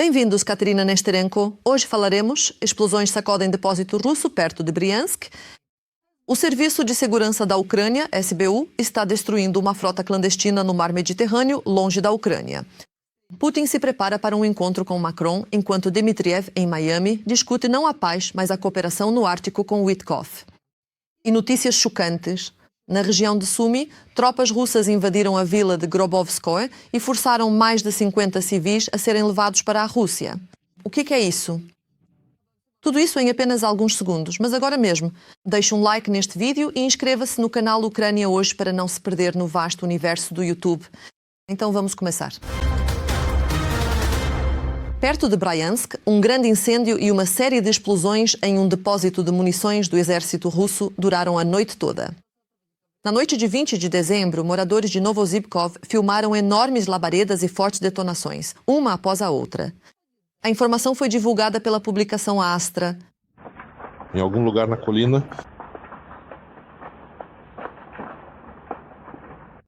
Bem-vindos, Katerina Nesterenko. Hoje falaremos: explosões sacodem depósito russo perto de Briansk. O Serviço de Segurança da Ucrânia, SBU, está destruindo uma frota clandestina no mar Mediterrâneo, longe da Ucrânia. Putin se prepara para um encontro com Macron, enquanto Dmitriev, em Miami, discute não a paz, mas a cooperação no Ártico com Witkoff. E notícias chocantes. Na região de Sumy, tropas russas invadiram a vila de Grobovskoye e forçaram mais de 50 civis a serem levados para a Rússia. O que é isso? Tudo isso em apenas alguns segundos, mas agora mesmo, deixe um like neste vídeo e inscreva-se no canal Ucrânia Hoje para não se perder no vasto universo do YouTube. Então vamos começar. Perto de Bryansk, um grande incêndio e uma série de explosões em um depósito de munições do exército russo duraram a noite toda. Na noite de 20 de dezembro, moradores de Novozibkov filmaram enormes labaredas e fortes detonações, uma após a outra. A informação foi divulgada pela publicação Astra. Em algum lugar na colina.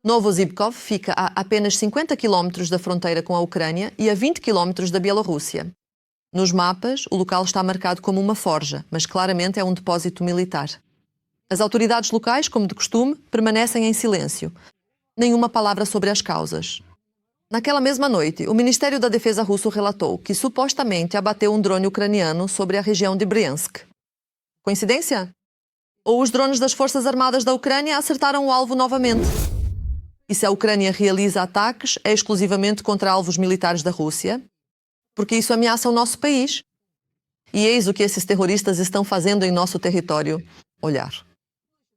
Novozibkov fica a apenas 50 quilómetros da fronteira com a Ucrânia e a 20 quilómetros da Bielorrússia. Nos mapas, o local está marcado como uma forja, mas claramente é um depósito militar. As autoridades locais, como de costume, permanecem em silêncio. Nenhuma palavra sobre as causas. Naquela mesma noite, o Ministério da Defesa russo relatou que supostamente abateu um drone ucraniano sobre a região de Bryansk. Coincidência? Ou os drones das Forças Armadas da Ucrânia acertaram o alvo novamente? E se a Ucrânia realiza ataques, é exclusivamente contra alvos militares da Rússia? Porque isso ameaça o nosso país. E eis o que esses terroristas estão fazendo em nosso território: olhar.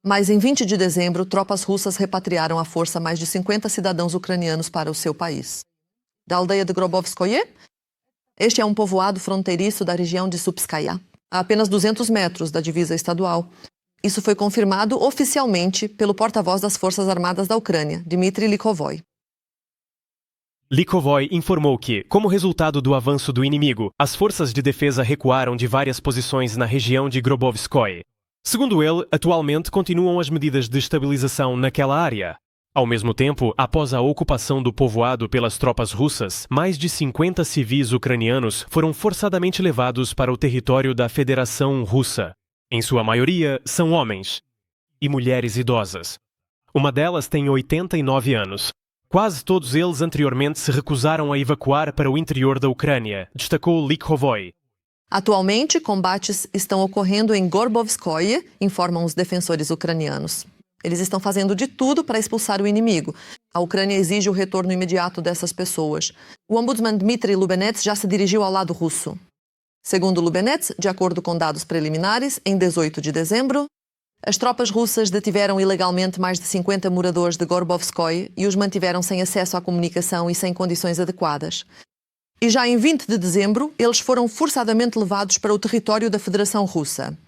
Mas em 20 de dezembro, tropas russas repatriaram à força mais de 50 cidadãos ucranianos para o seu país. Da aldeia de Grobovskoye? Este é um povoado fronteiriço da região de Supskaya, a apenas 200 metros da divisa estadual. Isso foi confirmado oficialmente pelo porta-voz das Forças Armadas da Ucrânia, Dmitry Likhovoy. Likhovoy informou que, como resultado do avanço do inimigo, as forças de defesa recuaram de várias posições na região de Grobovskoye. Segundo ele, atualmente continuam as medidas de estabilização naquela área. Ao mesmo tempo, após a ocupação do povoado pelas tropas russas, mais de 50 civis ucranianos foram forçadamente levados para o território da Federação Russa. Em sua maioria, são homens e mulheres idosas. Uma delas tem 89 anos. Quase todos eles anteriormente se recusaram a evacuar para o interior da Ucrânia, destacou Likhovoy. Atualmente, combates estão ocorrendo em Gorbovskoye, informam os defensores ucranianos. Eles estão fazendo de tudo para expulsar o inimigo. A Ucrânia exige o retorno imediato dessas pessoas. O ombudsman Dmitry Lubenets já se dirigiu ao lado russo. Segundo Lubenets, de acordo com dados preliminares, em 18 de dezembro, as tropas russas detiveram ilegalmente mais de 50 moradores de Gorbovskoye e os mantiveram sem acesso à comunicação e sem condições adequadas. E já em 20 de dezembro, eles foram forçadamente levados para o território da Federação Russa.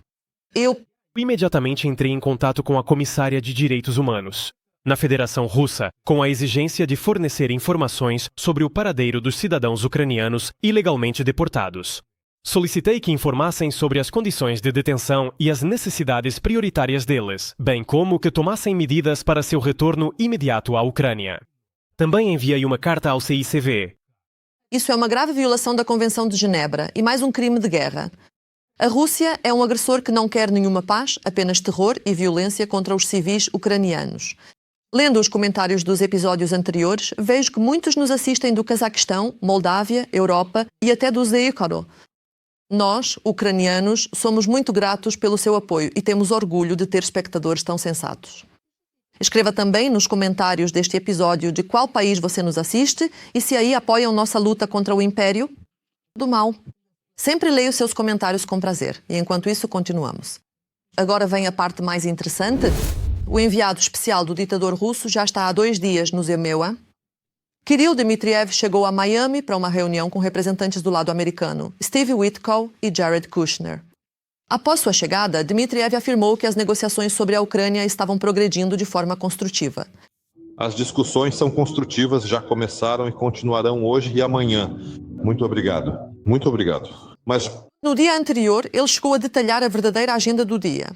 Eu imediatamente entrei em contato com a comissária de Direitos Humanos na Federação Russa, com a exigência de fornecer informações sobre o paradeiro dos cidadãos ucranianos ilegalmente deportados. Solicitei que informassem sobre as condições de detenção e as necessidades prioritárias deles, bem como que tomassem medidas para seu retorno imediato à Ucrânia. Também enviei uma carta ao CICV. Isso é uma grave violação da Convenção de Genebra e mais um crime de guerra. A Rússia é um agressor que não quer nenhuma paz, apenas terror e violência contra os civis ucranianos. Lendo os comentários dos episódios anteriores, vejo que muitos nos assistem do Cazaquistão, Moldávia, Europa e até do Zekaro. Nós, ucranianos, somos muito gratos pelo seu apoio e temos orgulho de ter espectadores tão sensatos. Escreva também nos comentários deste episódio de qual país você nos assiste e se aí apoiam nossa luta contra o Império do Mal. Sempre leio seus comentários com prazer e enquanto isso continuamos. Agora vem a parte mais interessante. O enviado especial do ditador russo já está há 2 dias no Zemeua. Kirill Dmitriev chegou a Miami para uma reunião com representantes do lado americano, Steve Witkoff e Jared Kushner. Após sua chegada, Dmitriev afirmou que as negociações sobre a Ucrânia estavam progredindo de forma construtiva. As discussões são construtivas, já começaram e continuarão hoje e amanhã. Muito obrigado. Muito obrigado. Mas no dia anterior, ele chegou a detalhar a verdadeira agenda do dia.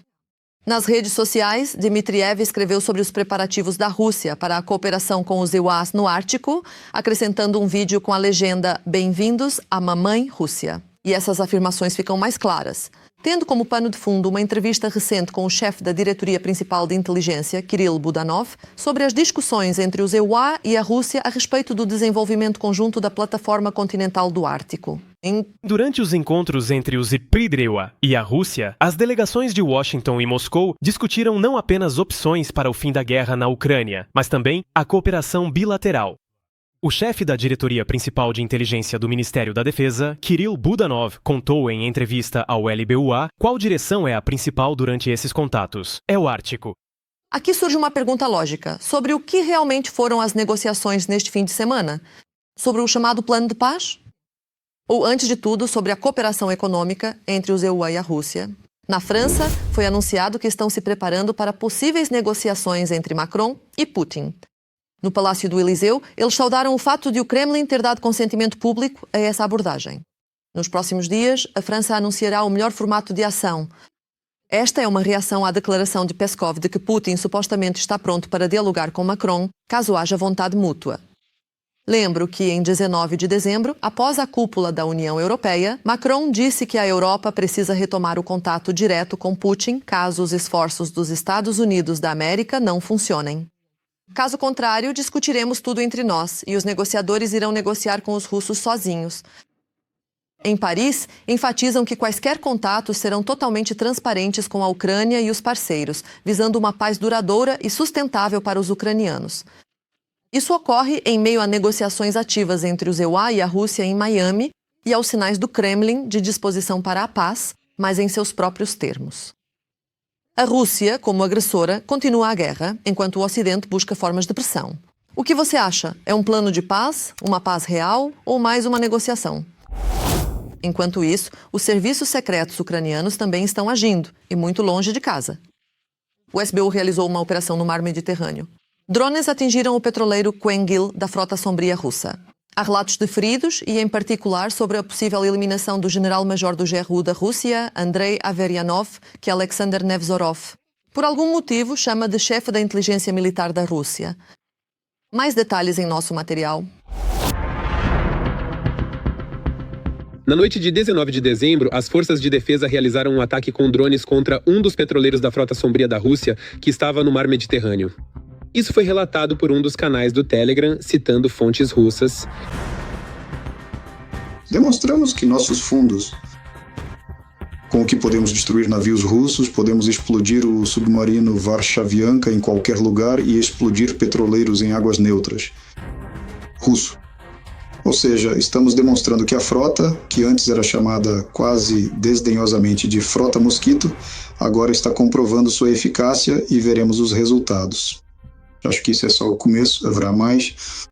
Nas redes sociais, Dmitriev escreveu sobre os preparativos da Rússia para a cooperação com os EUAs no Ártico, acrescentando um vídeo com a legenda "Bem-vindos à Mamãe Rússia". E essas afirmações ficam mais claras, tendo como pano de fundo uma entrevista recente com o chefe da Diretoria Principal de Inteligência, Kirill Budanov, sobre as discussões entre os EUA e a Rússia a respeito do desenvolvimento conjunto da plataforma continental do Ártico. Durante os encontros entre os IPRIDREUA e a Rússia, as delegações de Washington e Moscou discutiram não apenas opções para o fim da guerra na Ucrânia, mas também a cooperação bilateral. O chefe da Diretoria Principal de Inteligência do Ministério da Defesa, Kirill Budanov, contou em entrevista ao LBUA qual direção é a principal durante esses contatos. É o Ártico. Aqui surge uma pergunta lógica sobre o que realmente foram as negociações neste fim de semana. Sobre o chamado Plano de Paz? Ou, antes de tudo, sobre a cooperação econômica entre os EUA e a Rússia? Na França, foi anunciado que estão se preparando para possíveis negociações entre Macron e Putin. No Palácio do Eliseu, eles saudaram o fato de o Kremlin ter dado consentimento público a essa abordagem. Nos próximos dias, a França anunciará o melhor formato de ação. Esta é uma reação à declaração de Peskov de que Putin supostamente está pronto para dialogar com Macron, caso haja vontade mútua. Lembro que, em 19 de dezembro, após a cúpula da União Europeia, Macron disse que a Europa precisa retomar o contato direto com Putin caso os esforços dos Estados Unidos da América não funcionem. Caso contrário, discutiremos tudo entre nós e os negociadores irão negociar com os russos sozinhos. Em Paris, enfatizam que quaisquer contatos serão totalmente transparentes com a Ucrânia e os parceiros, visando uma paz duradoura e sustentável para os ucranianos. Isso ocorre em meio a negociações ativas entre os EUA e a Rússia em Miami e aos sinais do Kremlin de disposição para a paz, mas em seus próprios termos. A Rússia, como agressora, continua a guerra, enquanto o Ocidente busca formas de pressão. O que você acha? É um plano de paz, uma paz real ou mais uma negociação? Enquanto isso, os serviços secretos ucranianos também estão agindo, e muito longe de casa. O SBU realizou uma operação no Mar Mediterrâneo. Drones atingiram o petroleiro Quengil da frota sombria russa. Há relatos de feridos e, em particular, sobre a possível eliminação do general-major do GRU da Rússia, Andrei Averianov, que Alexander Nevzorov, por algum motivo, chama de chefe da inteligência militar da Rússia. Mais detalhes em nosso material. Na noite de 19 de dezembro, as forças de defesa realizaram um ataque com drones contra um dos petroleiros da frota sombria da Rússia, que estava no Mar Mediterrâneo. Isso foi relatado por um dos canais do Telegram, citando fontes russas. Demonstramos que nossos fundos, com o que podemos destruir navios russos, podemos explodir o submarino Varshavianka em qualquer lugar e explodir petroleiros em águas neutras. Russo. Ou seja, estamos demonstrando que a frota, que antes era chamada quase desdenhosamente de Frota Mosquito, agora está comprovando sua eficácia e veremos os resultados. Acho que isso é só o começo, haverá mais.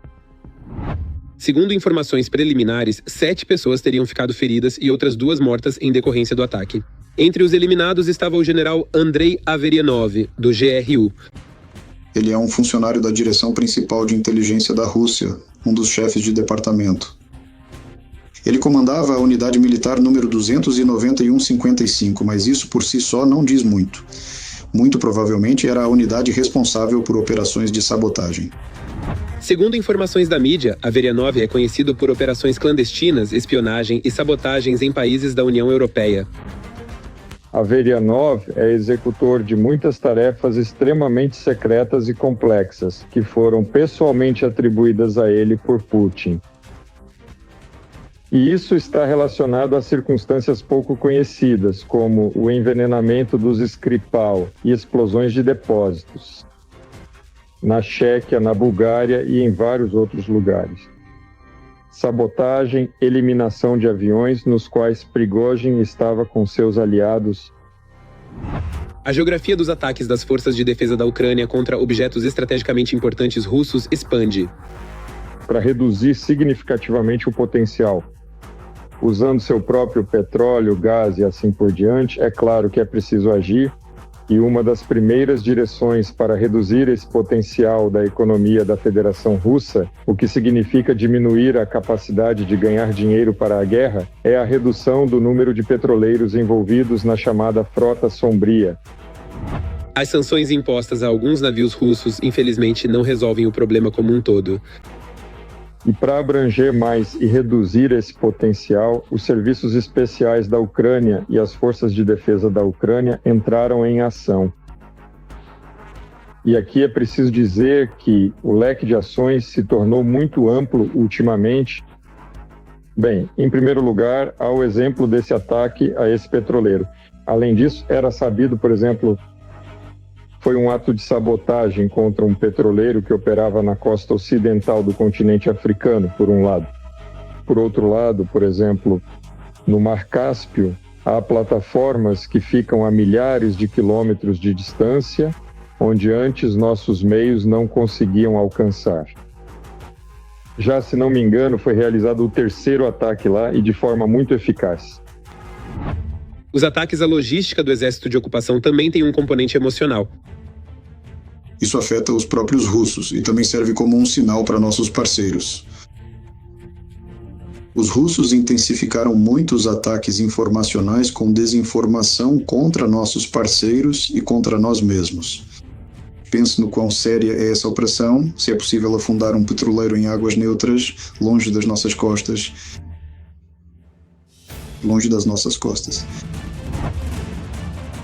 Segundo informações preliminares, 7 pessoas teriam ficado feridas e outras 2 mortas em decorrência do ataque. Entre os eliminados estava o general Andrei Averianov, do GRU. Ele é um funcionário da Direção Principal de Inteligência da Rússia, um dos chefes de departamento. Ele comandava a unidade militar número 29155, mas isso por si só não diz muito. Muito provavelmente era a unidade responsável por operações de sabotagem. Segundo informações da mídia, Averianov é conhecido por operações clandestinas, espionagem e sabotagens em países da União Europeia. Averianov é executor de muitas tarefas extremamente secretas e complexas, que foram pessoalmente atribuídas a ele por Putin. E isso está relacionado a circunstâncias pouco conhecidas, como o envenenamento dos Skripal e explosões de depósitos, na Chequia, na Bulgária e em vários outros lugares. Sabotagem, eliminação de aviões nos quais Prigozhin estava com seus aliados. A geografia dos ataques das forças de defesa da Ucrânia contra objetos estrategicamente importantes russos expande. Para reduzir significativamente o potencial. Usando seu próprio petróleo, gás e assim por diante, é claro que é preciso agir, e uma das primeiras direções para reduzir esse potencial da economia da Federação Russa, o que significa diminuir a capacidade de ganhar dinheiro para a guerra, é a redução do número de petroleiros envolvidos na chamada Frota Sombria. As sanções impostas a alguns navios russos, infelizmente, não resolvem o problema como um todo. E para abranger mais e reduzir esse potencial, os serviços especiais da Ucrânia e as forças de defesa da Ucrânia entraram em ação. E aqui é preciso dizer que o leque de ações se tornou muito amplo ultimamente. Bem, em primeiro lugar, há o exemplo desse ataque a esse petroleiro. Além disso, era sabido, por exemplo, foi um ato de sabotagem contra um petroleiro que operava na costa ocidental do continente africano, por um lado. Por outro lado, por exemplo, no Mar Cáspio, há plataformas que ficam a milhares de quilômetros de distância, onde antes nossos meios não conseguiam alcançar. Já, se não me engano, foi realizado o terceiro ataque lá e de forma muito eficaz. Os ataques à logística do exército de ocupação também têm um componente emocional. Isso afeta os próprios russos e também serve como um sinal para nossos parceiros. Os russos intensificaram muito os ataques informacionais com desinformação contra nossos parceiros e contra nós mesmos. Pense no quão séria é essa operação, se é possível afundar um petroleiro em águas neutras, longe das nossas costas. Longe das nossas costas.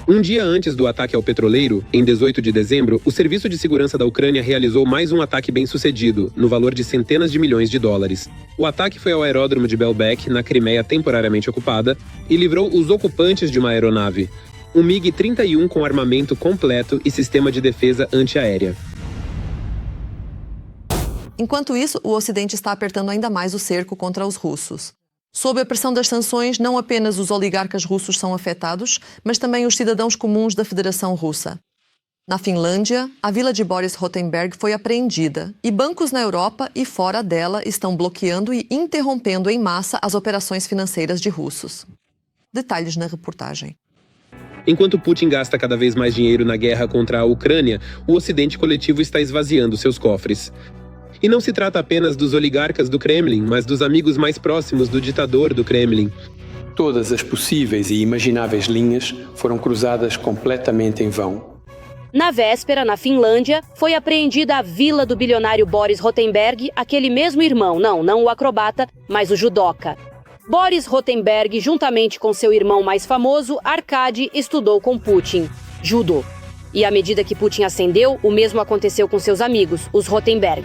Um dia antes do ataque ao petroleiro, em 18 de dezembro, o Serviço de Segurança da Ucrânia realizou mais um ataque bem-sucedido, no valor de centenas de milhões de dólares. O ataque foi ao aeródromo de Belbek, na Crimeia temporariamente ocupada, e livrou os ocupantes de uma aeronave, um MiG-31 com armamento completo e sistema de defesa antiaérea. Enquanto isso, o Ocidente está apertando ainda mais o cerco contra os russos. Sob a pressão das sanções, não apenas os oligarcas russos são afetados, mas também os cidadãos comuns da Federação Russa. Na Finlândia, a vila de Boris Rotenberg foi apreendida e bancos na Europa e fora dela estão bloqueando e interrompendo em massa as operações financeiras de russos. Detalhes na reportagem. Enquanto Putin gasta cada vez mais dinheiro na guerra contra a Ucrânia, o Ocidente coletivo está esvaziando seus cofres. E não se trata apenas dos oligarcas do Kremlin, mas dos amigos mais próximos do ditador do Kremlin. Todas as possíveis e imagináveis linhas foram cruzadas completamente em vão. Na véspera, na Finlândia, foi apreendida a vila do bilionário Boris Rotenberg, aquele mesmo irmão, não o acrobata, mas o judoca. Boris Rotenberg, juntamente com seu irmão mais famoso, Arkady, estudou com Putin, judô. E à medida que Putin ascendeu, o mesmo aconteceu com seus amigos, os Rotenberg.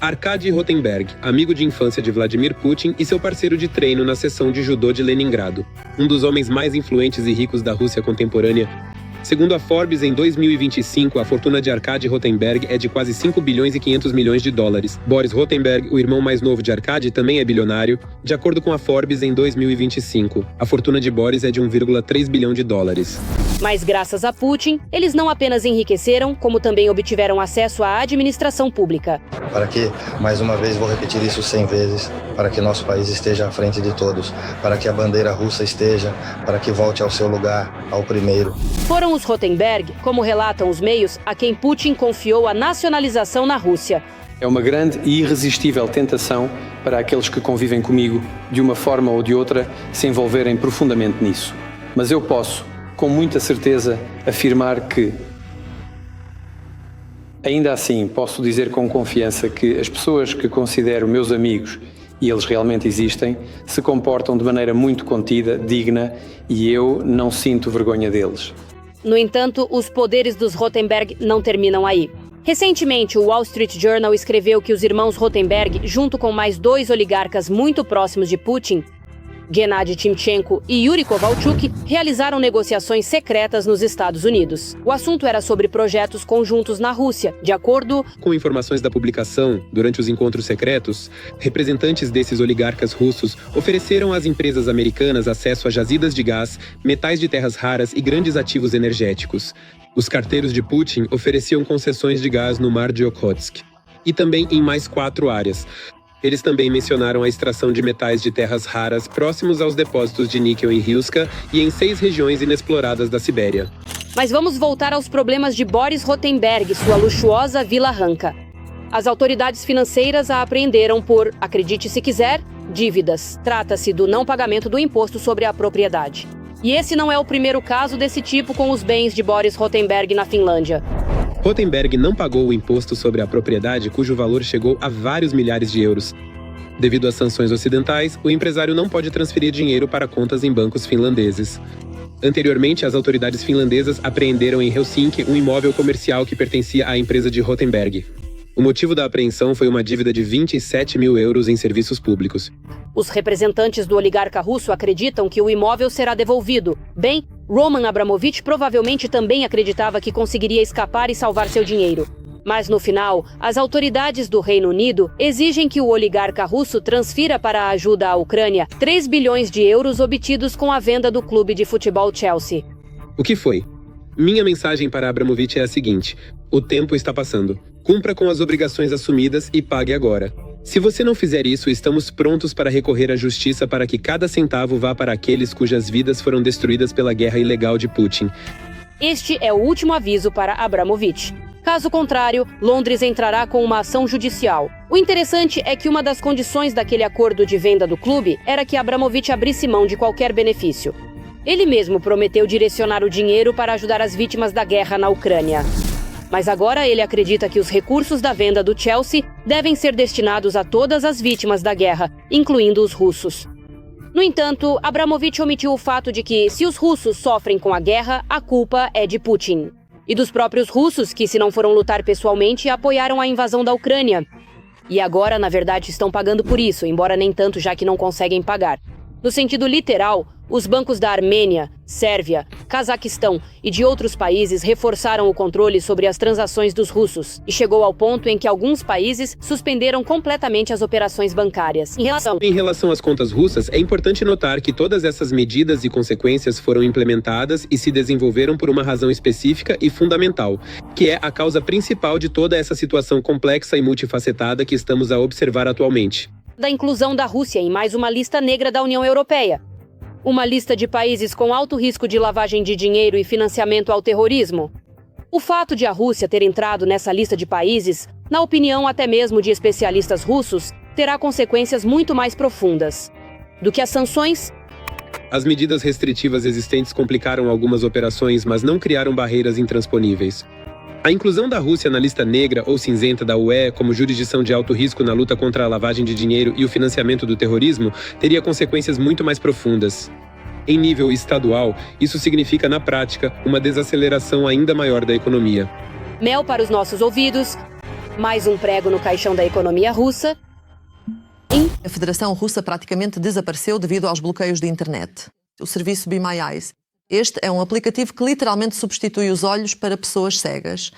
Arkady Rotenberg, amigo de infância de Vladimir Putin e seu parceiro de treino na seção de judô de Leningrado, um dos homens mais influentes e ricos da Rússia contemporânea. Segundo a Forbes, em 2025, a fortuna de Arkady Rotenberg é de quase 5 bilhões e 500 milhões de dólares. Boris Rotenberg, o irmão mais novo de Arkady, também é bilionário. De acordo com a Forbes, em 2025, a fortuna de Boris é de 1,3 bilhão de dólares. Mas graças a Putin, eles não apenas enriqueceram, como também obtiveram acesso à administração pública. Para que, mais uma vez, vou repetir isso 100 vezes, para que nosso país esteja à frente de todos, para que a bandeira russa esteja, para que volte ao seu lugar, ao primeiro. Foram os Rotenberg, como relatam os meios, a quem Putin confiou a nacionalização na Rússia. É uma grande e irresistível tentação para aqueles que convivem comigo, de uma forma ou de outra, se envolverem profundamente nisso. Mas eu posso, com muita certeza, afirmar que, ainda assim, posso dizer com confiança que as pessoas que considero meus amigos, e eles realmente existem, se comportam de maneira muito contida, digna, e eu não sinto vergonha deles. No entanto, os poderes dos Rotenberg não terminam aí. Recentemente, o Wall Street Journal escreveu que os irmãos Rotenberg, junto com mais 2 oligarcas muito próximos de Putin, Gennady Timchenko e Yuri Kovalchuk, realizaram negociações secretas nos Estados Unidos. O assunto era sobre projetos conjuntos na Rússia, de acordo com informações da publicação. Durante os encontros secretos, representantes desses oligarcas russos ofereceram às empresas americanas acesso a jazidas de gás, metais de terras raras e grandes ativos energéticos. Os carteiros de Putin ofereciam concessões de gás no Mar de Okhotsk e também em mais 4 áreas. Eles também mencionaram a extração de metais de terras raras próximos aos depósitos de níquel em Rilska e em 6 regiões inexploradas da Sibéria. Mas vamos voltar aos problemas de Boris Rotenberg e sua luxuosa Vila Hanka. As autoridades financeiras a apreenderam por, acredite se quiser, dívidas. Trata-se do não pagamento do imposto sobre a propriedade. E esse não é o primeiro caso desse tipo com os bens de Boris Rotenberg na Finlândia. Rotenberg não pagou o imposto sobre a propriedade, cujo valor chegou a vários milhares de euros. Devido às sanções ocidentais, o empresário não pode transferir dinheiro para contas em bancos finlandeses. Anteriormente, as autoridades finlandesas apreenderam em Helsinki um imóvel comercial que pertencia à empresa de Rotenberg. O motivo da apreensão foi uma dívida de 27 mil euros em serviços públicos. Os representantes do oligarca russo acreditam que o imóvel será devolvido. Bem, Roman Abramovich provavelmente também acreditava que conseguiria escapar e salvar seu dinheiro. Mas no final, as autoridades do Reino Unido exigem que o oligarca russo transfira para a ajuda à Ucrânia 3 bilhões de euros obtidos com a venda do clube de futebol Chelsea. O que foi? Minha mensagem para Abramovich é a seguinte: o tempo está passando. Cumpra com as obrigações assumidas e pague agora. Se você não fizer isso, estamos prontos para recorrer à justiça para que cada centavo vá para aqueles cujas vidas foram destruídas pela guerra ilegal de Putin. Este é o último aviso para Abramovich. Caso contrário, Londres entrará com uma ação judicial. O interessante é que uma das condições daquele acordo de venda do clube era que Abramovich abrisse mão de qualquer benefício. Ele mesmo prometeu direcionar o dinheiro para ajudar as vítimas da guerra na Ucrânia. Mas agora ele acredita que os recursos da venda do Chelsea devem ser destinados a todas as vítimas da guerra, incluindo os russos. No entanto, Abramovich omitiu o fato de que, se os russos sofrem com a guerra, a culpa é de Putin. E dos próprios russos, que, se não foram lutar pessoalmente, apoiaram a invasão da Ucrânia. E agora, na verdade, estão pagando por isso, embora nem tanto, já que não conseguem pagar. No sentido literal, os bancos da Armênia, Sérvia, Cazaquistão e de outros países reforçaram o controle sobre as transações dos russos, e chegou ao ponto em que alguns países suspenderam completamente as operações bancárias. Em relação às contas russas, é importante notar que todas essas medidas e consequências foram implementadas e se desenvolveram por uma razão específica e fundamental, que é a causa principal de toda essa situação complexa e multifacetada que estamos a observar atualmente. Da inclusão da Rússia em mais uma lista negra da União Europeia. Uma lista de países com alto risco de lavagem de dinheiro e financiamento ao terrorismo. O fato de a Rússia ter entrado nessa lista de países, na opinião até mesmo de especialistas russos, terá consequências muito mais profundas do que as sanções. As medidas restritivas existentes complicaram algumas operações, mas não criaram barreiras intransponíveis. A inclusão da Rússia na lista negra ou cinzenta da UE como jurisdição de alto risco na luta contra a lavagem de dinheiro e o financiamento do terrorismo teria consequências muito mais profundas. Em nível estadual, isso significa, na prática, uma desaceleração ainda maior da economia. Mel para os nossos ouvidos, mais um prego no caixão da economia russa. A Federação Russa praticamente desapareceu devido aos bloqueios de internet. O serviço Be My Eyes. Este é um aplicativo que literalmente substitui os olhos para pessoas cegas.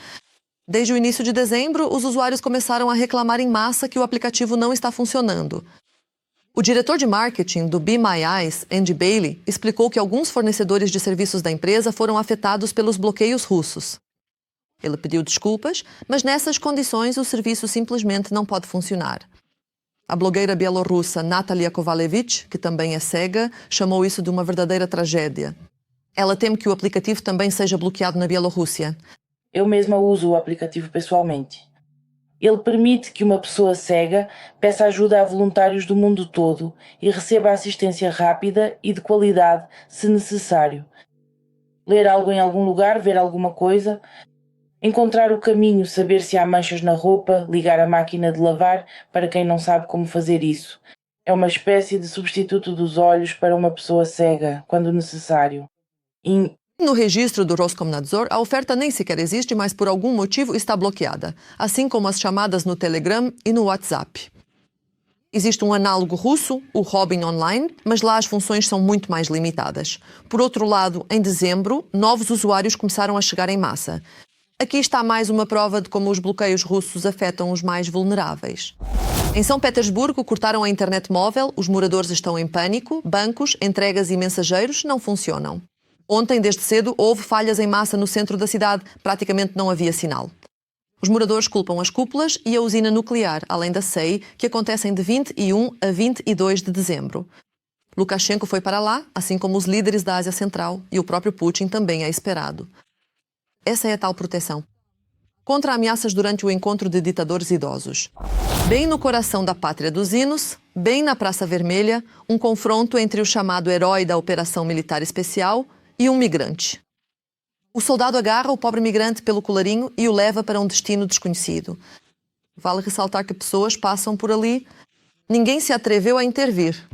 Desde o início de dezembro, os usuários começaram a reclamar em massa que o aplicativo não está funcionando. O diretor de marketing do Be My Eyes, Andy Bailey, explicou que alguns fornecedores de serviços da empresa foram afetados pelos bloqueios russos. Ele pediu desculpas, mas nessas condições o serviço simplesmente não pode funcionar. A blogueira bielorrussa Natalia Kovalevich, que também é cega, chamou isso de uma verdadeira tragédia. Ela teme que o aplicativo também seja bloqueado na Bielorrússia. Eu mesma uso o aplicativo pessoalmente. Ele permite que uma pessoa cega peça ajuda a voluntários do mundo todo e receba assistência rápida e de qualidade, se necessário. Ler algo em algum lugar, ver alguma coisa, encontrar o caminho, saber se há manchas na roupa, ligar a máquina de lavar para quem não sabe como fazer isso. É uma espécie de substituto dos olhos para uma pessoa cega, quando necessário. No registro do Roskomnadzor, a oferta nem sequer existe, mas por algum motivo está bloqueada, assim como as chamadas no Telegram e no WhatsApp. Existe um análogo russo, o Robin Online, mas lá as funções são muito mais limitadas. Por outro lado, em dezembro, novos usuários começaram a chegar em massa. Aqui está mais uma prova de como os bloqueios russos afetam os mais vulneráveis. Em São Petersburgo, cortaram a internet móvel, os moradores estão em pânico, bancos, entregas e mensageiros não funcionam. Ontem, desde cedo, houve falhas em massa no centro da cidade, praticamente não havia sinal. Os moradores culpam as cúpulas e a usina nuclear, além da SEI, que acontecem de 21 a 22 de dezembro. Lukashenko foi para lá, assim como os líderes da Ásia Central, e o próprio Putin também é esperado. Essa é a tal proteção. contra ameaças durante o encontro de ditadores idosos. Bem no coração da pátria dos hinos, bem na Praça Vermelha, um confronto entre o chamado herói da Operação Militar Especial e um migrante. O soldado agarra o pobre migrante pelo colarinho e o leva para um destino desconhecido. Vale ressaltar que pessoas passam por ali. Ninguém se atreveu a intervir.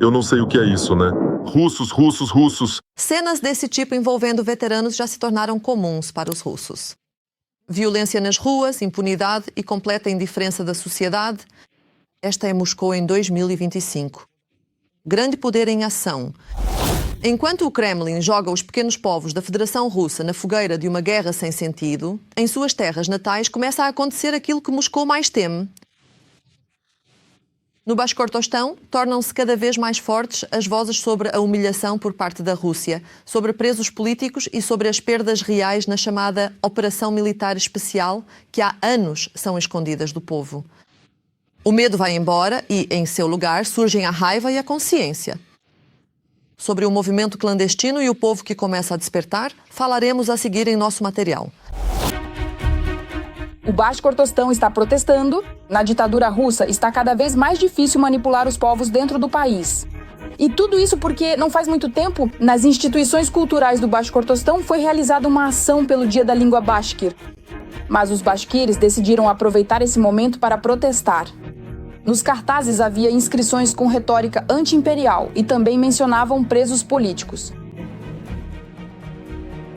Eu não sei o que é isso, né? Russos. Cenas desse tipo envolvendo veteranos já se tornaram comuns para os russos. Violência nas ruas, impunidade e completa indiferença da sociedade. Esta é Moscou em 2025. Grande poder em ação. Enquanto o Kremlin joga os pequenos povos da Federação Russa na fogueira de uma guerra sem sentido, em suas terras natais começa a acontecer aquilo que Moscou mais teme. No Bashkortostão, tornam-se cada vez mais fortes as vozes sobre a humilhação por parte da Rússia, sobre presos políticos e sobre as perdas reais na chamada Operação Militar Especial, que há anos são escondidas do povo. O medo vai embora e, em seu lugar, surgem a raiva e a consciência. Sobre o movimento clandestino e o povo que começa a despertar, falaremos a seguir em nosso material. O Bashkortostão está protestando. Na ditadura russa, está cada vez mais difícil manipular os povos dentro do país. E tudo isso porque, não faz muito tempo, nas instituições culturais do Bashkortostão foi realizada uma ação pelo Dia da Língua Bashkir. Mas os bashkiris decidiram aproveitar esse momento para protestar. Nos cartazes havia inscrições com retórica anti-imperial e também mencionavam presos políticos.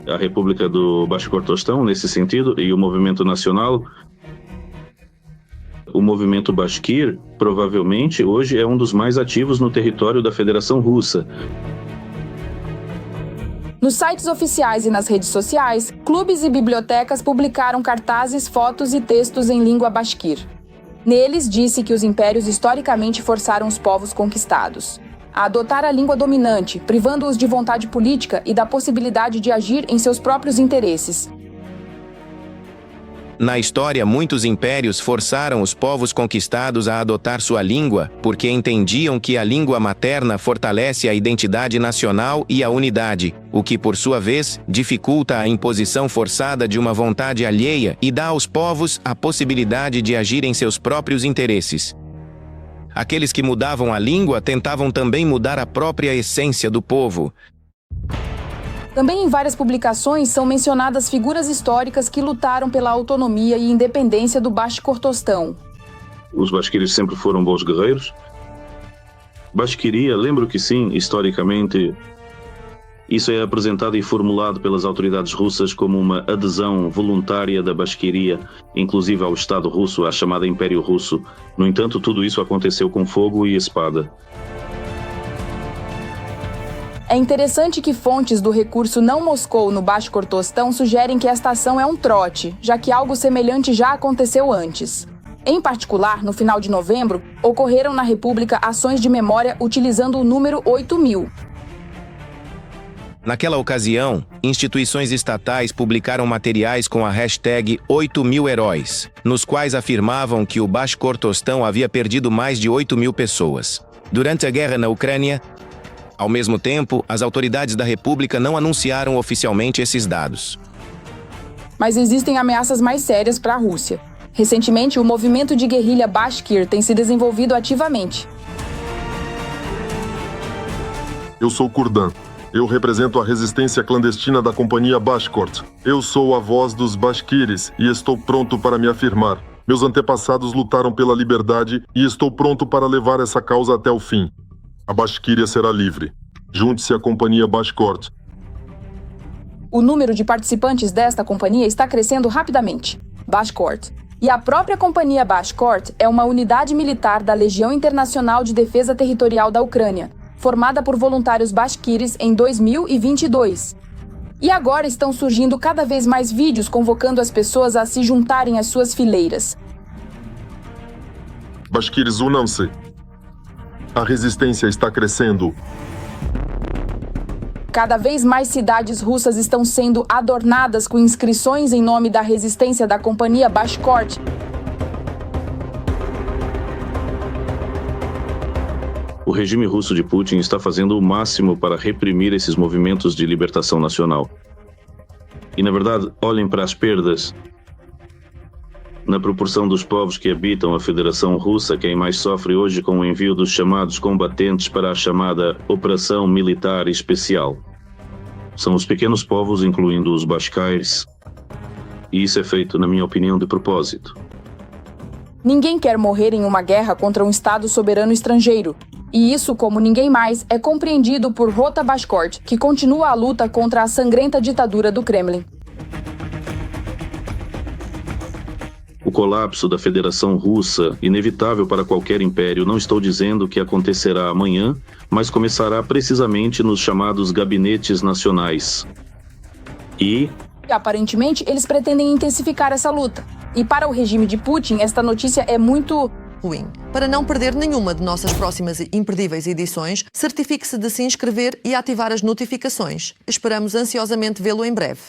A República do Bashkortostão, nesse sentido, e o movimento nacional, o movimento Bashkir, provavelmente, hoje é um dos mais ativos no território da Federação Russa. Nos sites oficiais e nas redes sociais, clubes e bibliotecas publicaram cartazes, fotos e textos em língua Bashkir. Neles, disse que os impérios historicamente forçaram os povos conquistados a adotar a língua dominante, privando-os de vontade política e da possibilidade de agir em seus próprios interesses. Na história, muitos impérios forçaram os povos conquistados a adotar sua língua, porque entendiam que a língua materna fortalece a identidade nacional e a unidade, o que, por sua vez, dificulta a imposição forçada de uma vontade alheia e dá aos povos a possibilidade de agir em seus próprios interesses. Aqueles que mudavam a língua tentavam também mudar a própria essência do povo. Também em várias publicações são mencionadas figuras históricas que lutaram pela autonomia e independência do Bashkortostão. Os bashkiris sempre foram bons guerreiros. Bashkiria, lembro que sim, historicamente, isso é apresentado e formulado pelas autoridades russas como uma adesão voluntária da Bashkiria, inclusive ao Estado russo, à chamada Império Russo. No entanto, tudo isso aconteceu com fogo e espada. É interessante que fontes do recurso Não Moscou no Bashkortostão sugerem que esta ação é um trote, já que algo semelhante já aconteceu antes. Em particular, no final de novembro, ocorreram na República ações de memória utilizando o número 8.000. Naquela ocasião, instituições estatais publicaram materiais com a hashtag 8.000 heróis, nos quais afirmavam que o Bashkortostão havia perdido mais de 8.000 pessoas. Durante a guerra na Ucrânia, ao mesmo tempo, as autoridades da República não anunciaram oficialmente esses dados. Mas existem ameaças mais sérias para a Rússia. Recentemente, o movimento de guerrilha Bashkir tem se desenvolvido ativamente. Eu sou Kurdan. Eu represento a resistência clandestina da companhia Bashkort. Eu sou a voz dos Bashkiris e estou pronto para me afirmar. Meus antepassados lutaram pela liberdade e estou pronto para levar essa causa até o fim. A Bashkiria será livre. Junte-se à companhia Bashkort. O número de participantes desta companhia está crescendo rapidamente. Bashkort. E a própria companhia Bashkort é uma unidade militar da Legião Internacional de Defesa Territorial da Ucrânia, formada por voluntários bashkiris em 2022. E agora estão surgindo cada vez mais vídeos convocando as pessoas a se juntarem às suas fileiras. Bashkiris, unam-se. A resistência está crescendo. Cada vez mais cidades russas estão sendo adornadas com inscrições em nome da resistência da companhia Bashkort. O regime russo de Putin está fazendo o máximo para reprimir esses movimentos de libertação nacional. E, na verdade, olhem para as perdas. Na proporção dos povos que habitam a Federação Russa, quem mais sofre hoje com o envio dos chamados combatentes para a chamada Operação Militar Especial são os pequenos povos, incluindo os Bashkirs. E isso é feito, na minha opinião, de propósito. Ninguém quer morrer em uma guerra contra um Estado soberano estrangeiro. E isso, como ninguém mais, é compreendido por Rota Bashkort, que continua a luta contra a sangrenta ditadura do Kremlin. O colapso da Federação Russa, inevitável para qualquer império, não estou dizendo que acontecerá amanhã, mas começará precisamente nos chamados gabinetes nacionais. E aparentemente, eles pretendem intensificar essa luta. E para o regime de Putin, esta notícia é muito ruim. Para não perder nenhuma de nossas próximas e imperdíveis edições, certifique-se de se inscrever e ativar as notificações. Esperamos ansiosamente vê-lo em breve.